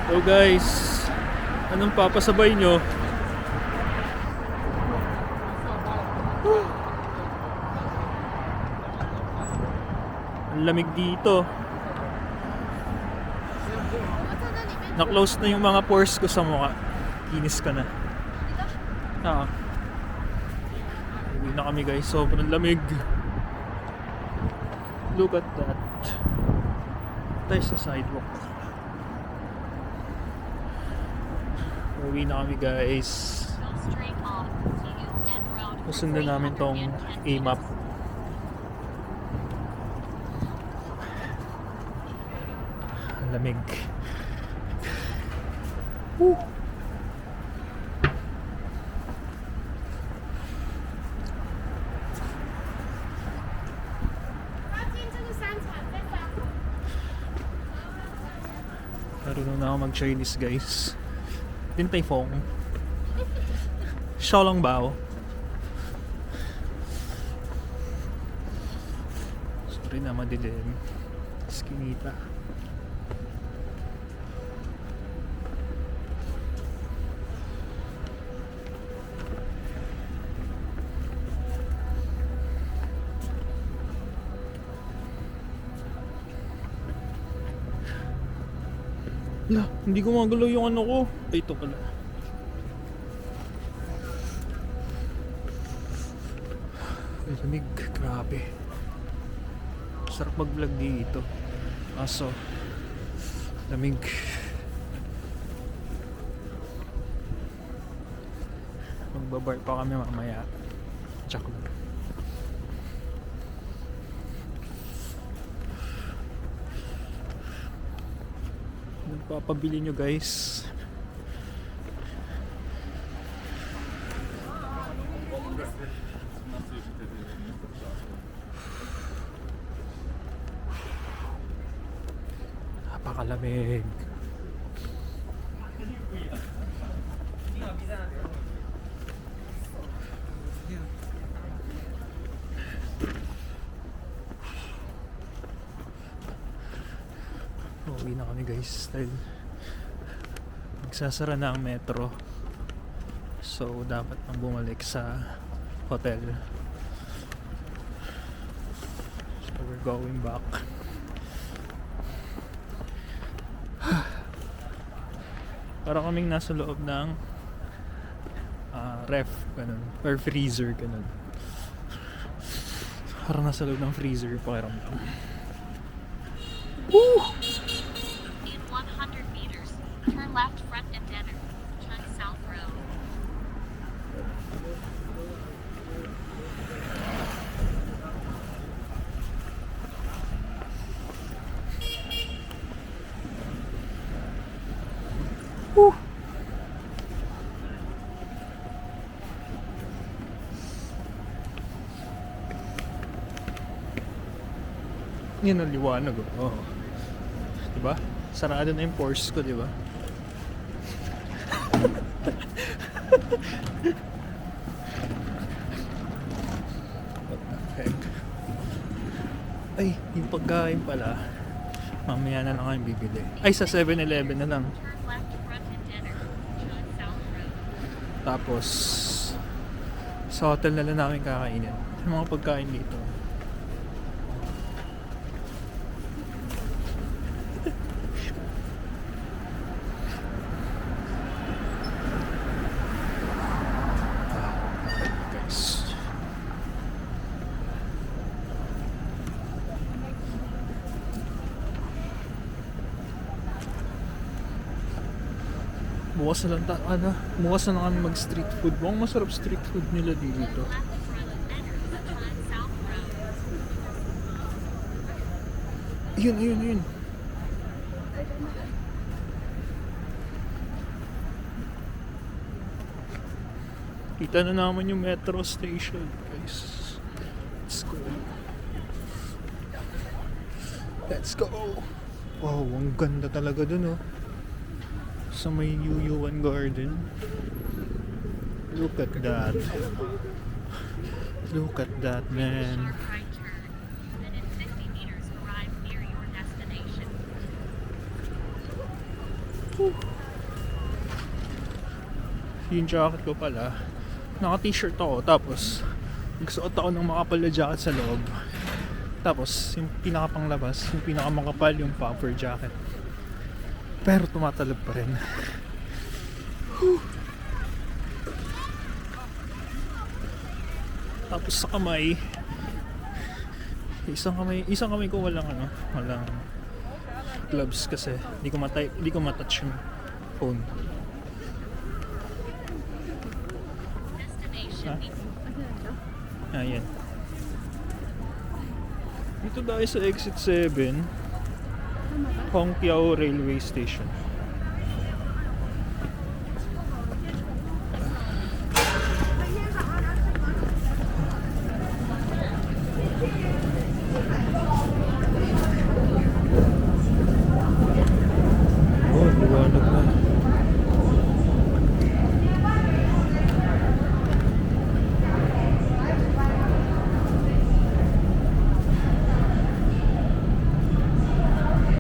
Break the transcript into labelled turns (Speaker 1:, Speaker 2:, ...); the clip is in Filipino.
Speaker 1: So guys, anong papasabay nyo? Ang lamig dito. Na-close na yung mga pores ko sa mukha. Kinis ka na. Uwi na kami guys. Sobrang lamig. Look at that. Tayo sa sidewalk. Uwi na kami guys. Susundan namin tong A-map. Ang lamig. Woo! Marunong na ako mag-Chinese guys. Din Tai Fung. Xiaolong Bao. Sorry na madilim. Skinita. La, hindi ko magalaw yung ano ko. Ay, ito pala. Ay, lamig. Grabe. Sarap mag-vlog dito. Aso, lamig. Magbabar pa kami mamaya. Tsak lang. Papabili nyo guys. Napakalamig. Uwi na kami guys dahil magsasara na ang metro, so dapat nang bumalik sa hotel. So we're going back. Para kaming nasa loob ng ref ganun, or freezer ganun. Parang nasa loob ng freezer pakiramdam. Woo!
Speaker 2: Turn left front and Denner. Turn south road.
Speaker 1: Woo! Yan ang liwanag oh. Diba? Sarado na yung pores ko, diba? What the heck? Ay, yung pagkain pala. Mamaya na lang kami bibili. Ay, sa 7-Eleven na lang.
Speaker 2: Turn left front and Denner. Turn south road.
Speaker 1: Tapos, sa hotel na lang namin kakainin. Yung mga pagkain dito. Guys. Bukas na lang bukas na lang kami mag street food. Mukhang masarap street food nila dito.
Speaker 2: Left front and Denner. Turn south road.
Speaker 1: Yun. Kita na naman yung metro station, guys. Let's go. Let's go. Wow, ang ganda talaga dun, oh. Sa may Yuyuan Garden. Look at that. Look at that, man.
Speaker 2: Sharp right turn. Then in 50 meters arrive near your destination.
Speaker 1: Yung jacket ko pala, naka t-shirt ako, tapos nagsuot ako ng makapal na jacket sa loob, tapos yung pinakapanglabas, yung pinakamakapal, yung puffer jacket, pero tumatalab pa rin. Tapos sa kamay, isang kamay ko walang gloves kasi hindi ko matouch yung phone.
Speaker 2: Destination.
Speaker 1: Ayan. Dito tayo sa exit 7, Hongqiao Railway Station. Oh, liwanag na.